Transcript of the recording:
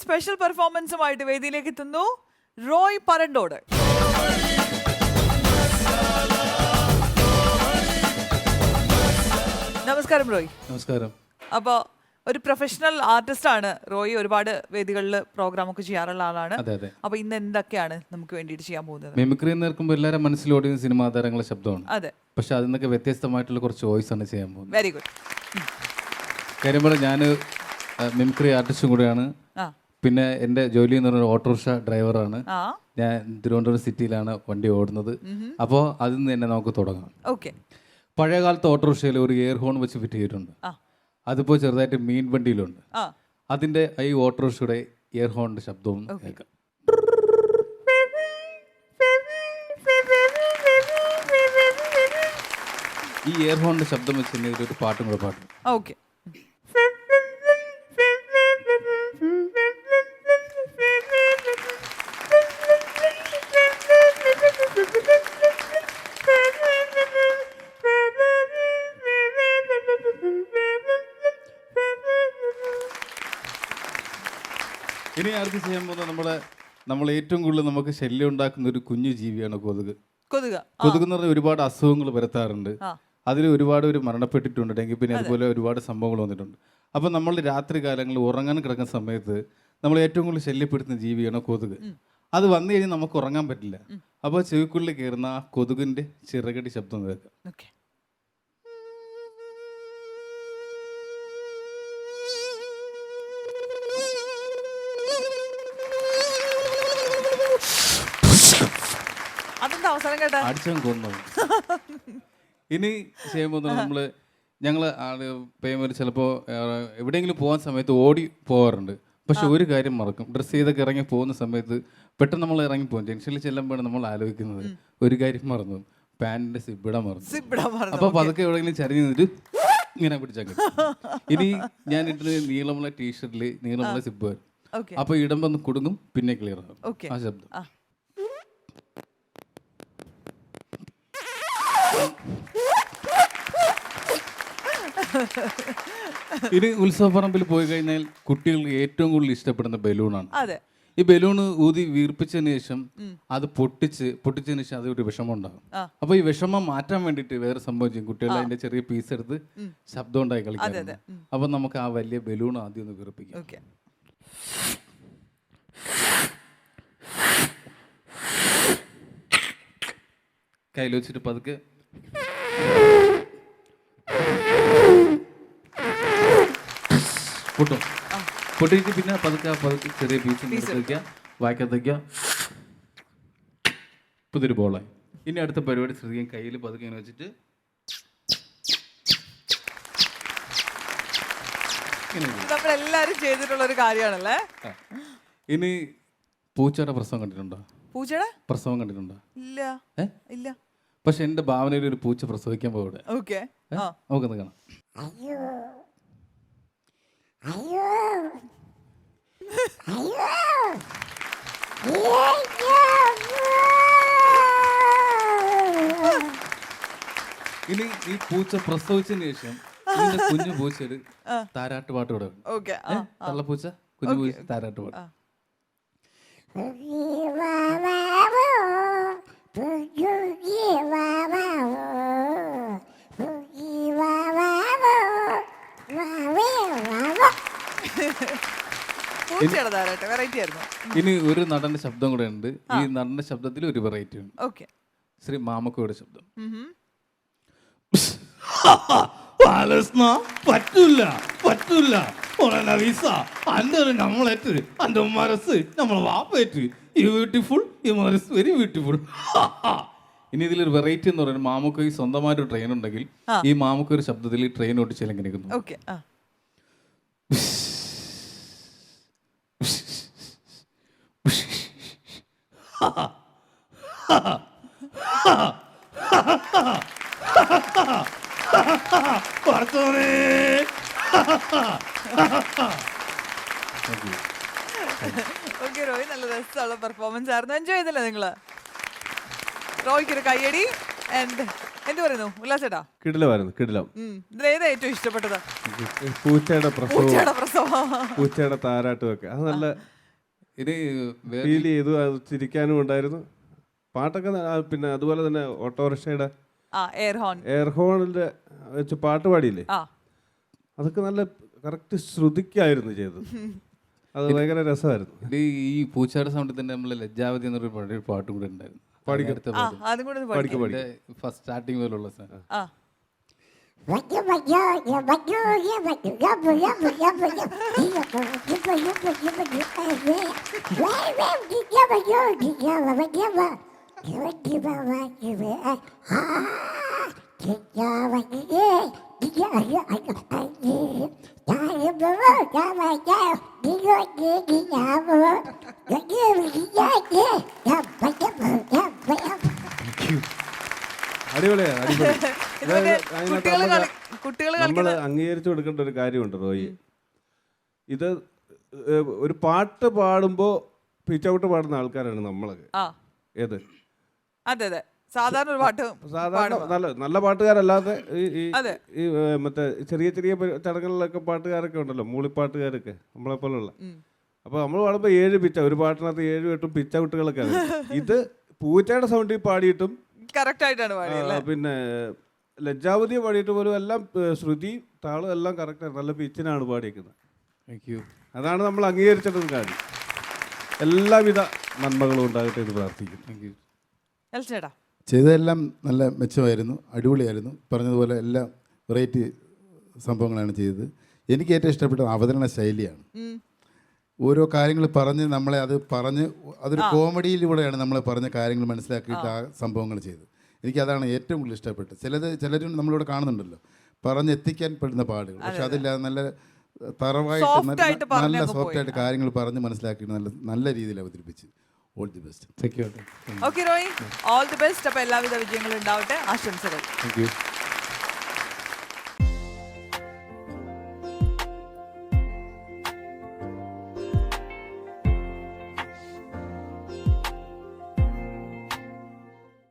Special പെർഫോമൻസുമായിട്ട് വേദിയിലേക്ക് എത്തുന്നു റോയ് പരണ്ടോട്. നമസ്കാരം റോയ്. നമസ്കാരം. അപ്പോൾ ഒരു പ്രൊഫഷണൽ ആർട്ടിസ്റ്റ് ആണ് റോയ്. ഒരുപാട് വേദികളിൽ പ്രോഗ്രാം ഒക്കെ ചെയ്യാറുള്ള ആളാണ്. അപ്പൊ ഇന്ന് എന്തൊക്കെയാണ് നമുക്ക് വേണ്ടിയിട്ട് ചെയ്യാൻ പോകുന്നത്? മിമിക്രി എന്ന് കേൾക്കുമ്പോൾ എല്ലാവരും മനസ്സിലോടിയ സിനിമാ താരങ്ങളുടെ ശബ്ദമാണ്. അതെ, പക്ഷെ അതിൽ നിന്നൊക്കെ വ്യത്യസ്തമായിട്ടുള്ള കുറച്ച് വോയിസ് ആണ് ചെയ്യാൻ പോകുന്നത്. Very good. കാര്യം പറഞ്ഞാൽ ഞാൻ മിമിക്രി ആർട്ടിസ്റ്റും കൂടെയാണ്. പിന്നെ എൻ്റെ ജോലി എന്ന് പറയുന്നത് ഓട്ടോറിക്ഷ ഡ്രൈവറാണ്. ഞാൻ തിരുവനന്തപുരം സിറ്റിയിലാണ് വണ്ടി ഓടുന്നത്. അപ്പോൾ അതിൽ നിന്ന് തന്നെ നമുക്ക് തുടങ്ങാം. ഓക്കെ. പഴയ കാലത്ത് ഓട്ടോറിക്ഷയിൽ ഒരു എയർ ഹോൺ വെച്ച് ഫിറ്റ് ചെയ്തിട്ടുണ്ട്. അതിപ്പോൾ ചെറുതായിട്ട് മീൻ വണ്ടിയിലുണ്ട്. അതിൻ്റെ ഈ ഓട്ടോറിക്ഷയുടെ എയർ ഹോണിൻ്റെ ശബ്ദവും കേൾക്കാം. ഈ എയർ ഹോണിൻ്റെ ശബ്ദം വെച്ച് ഒരു പാട്ടും കൂടെ പാടും. ഓക്കെ. ഇനി ആർക്ക് ചെയ്യാൻ പോകുന്നത് നമ്മൾ ഏറ്റവും കൂടുതൽ നമുക്ക് ശല്യം ഉണ്ടാക്കുന്ന ഒരു കുഞ്ഞു ജീവിയാണ് കൊതുക്. കൊതുക് എന്ന് പറഞ്ഞാൽ ഒരുപാട് അസുഖങ്ങൾ വരുത്താറുണ്ട്. അതിൽ ഒരുപാട് പേര് മരണപ്പെട്ടിട്ടുണ്ട്. ഡെങ്കിപ്പനി അതുപോലെ ഒരുപാട് സംഭവങ്ങൾ വന്നിട്ടുണ്ട്. അപ്പം നമ്മൾ രാത്രി കാലങ്ങളിൽ ഉറങ്ങാൻ കിടക്കുന്ന സമയത്ത് നമ്മൾ ഏറ്റവും കൂടുതൽ ശല്യപ്പെടുത്തുന്ന ജീവിയാണ് കൊതുക്. അത് വന്നു കഴിഞ്ഞാൽ നമുക്ക് ഉറങ്ങാൻ പറ്റില്ല. അപ്പോൾ ചെവിക്കുള്ളിൽ കയറുന്ന ആ കൊതുകിന്റെ ചിറകടി ശബ്ദം കേൾക്കാം. അടിച്ചാൽ കൊന്നു. ഇനി ചെയ്യുമ്പോൾ ഞങ്ങൾ പേയ്മെന്റ് ചിലപ്പോൾ എവിടെയെങ്കിലും പോകുന്ന സമയത്ത് ഓടി പോകാറുണ്ട്. പക്ഷെ ഒരു കാര്യം മറക്കും. ഡ്രസ്സ് ചെയ്തൊക്കെ ഇറങ്ങി പോകുന്ന സമയത്ത് പെട്ടെന്ന് നമ്മൾ ഇറങ്ങി പോകും. ജംഗ്ഷനിൽ ചെല്ലുമ്പോഴാണ് നമ്മൾ ആലോചിക്കുന്നത് ഒരു കാര്യം മറന്നു, പാൻറ്റിന്റെ സിബിട മറന്നു. അപ്പൊ പതുക്കെ എവിടെയെങ്കിലും ചരിഞ്ഞു നിന്നിട്ട് ഇങ്ങനെ പിടിച്ചാൽ. ഇനി ഞാൻ ഇട്ട് നീളമുള്ള ടീഷർട്ടിൽ നീളമുള്ള സിബ് വരും. അപ്പൊ ഇടുമ്പോ ഒന്ന് കുടുങ്ങും, പിന്നെ ക്ലിയർ ആകും ആ ശബ്ദം. ഇനി ഉത്സവപ്പറമ്പിൽ പോയി കഴിഞ്ഞാൽ കുട്ടികൾക്ക് ഏറ്റവും കൂടുതൽ ഇഷ്ടപ്പെടുന്ന ബലൂണാണ്. ഈ ബലൂണ് ഊതി വീർപ്പിച്ചതിന് ശേഷം അത് പൊട്ടിച്ചതിന് ശേഷം അത് ഒരു വിഷമം ഉണ്ടാകും. അപ്പൊ ഈ വിഷമം മാറ്റാൻ വേണ്ടിട്ട് വേറെ സംഭവം ചെയ്യും. കുട്ടികൾ അതിന്റെ ചെറിയ പീസ് എടുത്ത് ശബ്ദം ഉണ്ടായി കളിക്കാം. അപ്പൊ നമുക്ക് ആ വലിയ ബലൂൺ ആദ്യം ഒന്ന് വീർപ്പിക്കാം. കയ്യിൽ വെച്ചിട്ട് പതുക്കെ പൊട്ടും. പൊട്ടിയിട്ട് പിന്നെ പതുക്കെ ചെറിയ പീസ് വയ്ക്കുക, വായിക്കത്തേക്കുക. പുതിയൊരു ബോളായി. ഇനി അടുത്ത പരിപാടി ശ്രദ്ധിക്കാൻ, കയ്യിൽ പതുക്കെ ഇങ്ങനെ വെച്ചിട്ട് നമ്മളെല്ലാരും ചെയ്തിട്ടുള്ള ഒരു കാര്യമാണല്ലേ. ഇനി പൂച്ചയുടെ പ്രസവം കണ്ടിട്ടുണ്ടോ? പൂച്ചയുടെ പ്രസവം കണ്ടിട്ടുണ്ടോ? ഇല്ല. പക്ഷെ എന്റെ ഭാവനയിൽ ഒരു പൂച്ച പ്രസവിക്കാൻ പോകട്ടെ. നമുക്കൊന്ന് കാണാം. ഇനി ഈ പൂച്ച പ്രസവിച്ചതിന് ശേഷം കുഞ്ഞു പൂച്ചയുടെ താരാട്ട് പാട്ട് ഇവിടെ തള്ളപ്പൂച്ച കുഞ്ഞു പൂച്ച താരാട്ട് പാട്ട്. ഇനി ഒരു നടന്റെ ശബ്ദം കൂടെ ഉണ്ട്. ഈ നടന്റെ ശബ്ദത്തിൽ ഒരു വെറൈറ്റി ഉണ്ട്. ശ്രീ മാമക്കോയുടെ ശബ്ദം. പറ്റൂല നമ്മളേറ്റ് എന്റെ മനസ്സ് നമ്മളെ വാപ്പേറ്റ് ബ്യൂട്ടിഫുൾ വെരി ബ്യൂട്ടിഫുൾ. ഇനി ഇതിലൊരു വെറൈറ്റി എന്ന് പറയുന്നത് മാമുക്ക് സ്വന്തമായിട്ട് ട്രെയിൻ ഉണ്ടെങ്കിൽ ഈ മാമുക്ക് ഒരു ശബ്ദത്തിൽ ട്രെയിൻ ഓടിച്ചാൽ എങ്ങനെ ഇരിക്കുന്നു? റോയ് നല്ല രസമുള്ള പെർഫോമൻസ് ആയിരുന്നു. എൻജോയ് ചെയ്തല്ലേ നിങ്ങള്? റോയ്ക്കൊരു കയ്യടി. എന്ത് പറയുന്നു ഉല്ലാസേട്ടാ? കിടിലമായിരുന്നു, കിടിലം. ഇതിലേതാ ഏറ്റവും ഇഷ്ടപ്പെട്ടത്? പൂച്ചയുടെ പൂച്ചയുടെ പ്രസവം, പ്രസവം. പൂച്ചയുടെ താരാട്ടും ഒക്കെ അത് നല്ല ഇത് ഫീൽ ചെയ്തു. അത് ചിരിക്കാനും ഉണ്ടായിരുന്നു. പാട്ടൊക്കെ പിന്നെ അതുപോലെ തന്നെ ഓട്ടോറിക്ഷയുടെ എയർ ഹോണിന്റെ വെച്ച് പാട്ട് പാടിയില്ലേ, അതൊക്കെ നല്ല കറക്റ്റ് ശ്രുതിക്കായിരുന്നു ചെയ്തത്. അത് ഭയങ്കര രസമായിരുന്നു. ഇത് ഈ പൂച്ചയുടെ സൗണ്ടിൽ തന്നെ നമ്മള് ലജ്ജാവതി എന്നൊരു പഴയ പാട്ടും കൂടെ ഉണ്ടായിരുന്നു. ഫസ്റ്റ് സ്റ്റാർട്ടിങ് പോലുള്ള സാധനം. അടിപൊളിയാണ്, അടിപൊളി. കുട്ടികൾ നമ്മൾ അംഗീകരിച്ചു കൊടുക്കേണ്ട ഒരു കാര്യമുണ്ട് റോയി. ഇത് ഒരു പാട്ട് പാടുമ്പോ പിച്ചൗട്ട് പാടുന്ന ആൾക്കാരാണ് നമ്മളൊക്കെ. ഏത് അതെ അതെ, സാധാരണ ഒരു പാട്ട് സാധാരണ നല്ല പാട്ടുകാരല്ലാതെ ഈ മറ്റേ ചെറിയ ചെറിയ ചടങ്ങുകളിലൊക്കെ പാട്ടുകാരൊക്കെ ഉണ്ടല്ലോ, മൂളിപ്പാട്ടുകാരൊക്കെ നമ്മളെ പോലുള്ള. അപ്പൊ നമ്മൾ പാടുമ്പോ 7 പിച്ച, ഒരു പാട്ടിനകത്ത് 7 8 പിച്ചൗട്ടുകളൊക്കെ. ഇത് പൂച്ചയുടെ സൗണ്ടിൽ പാടിയിട്ടും കറക്റ്റ് ആയിട്ടാണ് പാടിയത്. പിന്നെ ലജ്ജാവതിയെ പാടിയിട്ട് പോലും എല്ലാം ശ്രുതി താളം എല്ലാം കറക്റ്റാണ്, നല്ല പിച്ചിനാണ് പാടിയിരിക്കുന്നത്. അതാണ് നമ്മൾ അംഗീകരിച്ചിട്ടൊരു കാര്യം. എല്ലാവിധ നന്മകളും ഉണ്ടാകട്ടെ എന്ന് പ്രാർത്ഥിക്കുന്നു. ചെയ്തതെല്ലാം നല്ല മെച്ചമായിരുന്നു, അടിപൊളിയായിരുന്നു. പറഞ്ഞതുപോലെ എല്ലാം വെറൈറ്റി സംഭവങ്ങളാണ് ചെയ്തത്. എനിക്ക് ഏറ്റവും ഇഷ്ടപ്പെട്ട അവതരണ ശൈലിയാണ്. ഓരോ കാര്യങ്ങൾ പറഞ്ഞ് നമ്മളെ അതൊരു കോമഡിയിലൂടെയാണ് നമ്മൾ പറഞ്ഞ കാര്യങ്ങൾ മനസ്സിലാക്കിയിട്ട് ആ സംഭവങ്ങൾ ചെയ്തത്. എനിക്കതാണ് ഏറ്റവും കൂടുതൽ ഇഷ്ടപ്പെട്ടത്. ചിലരും നമ്മളിവിടെ കാണുന്നുണ്ടല്ലോ പറഞ്ഞെത്തിക്കാൻ പെടുന്ന പാടുകൾ, പക്ഷെ അതില്ലാതെ നല്ല തറവായിട്ട് നല്ല സോഫ്റ്റായിട്ട് കാര്യങ്ങൾ പറഞ്ഞ് മനസ്സിലാക്കിയിട്ട് നല്ല രീതിയിൽ അവതരിപ്പിച്ച്. All the best. Okay Roy, all the best. അപ്പോൾ എല്ലാവിധ വിജയങ്ങളും ഉണ്ടാവട്ടെ, ആശംസകൾ. Thank you.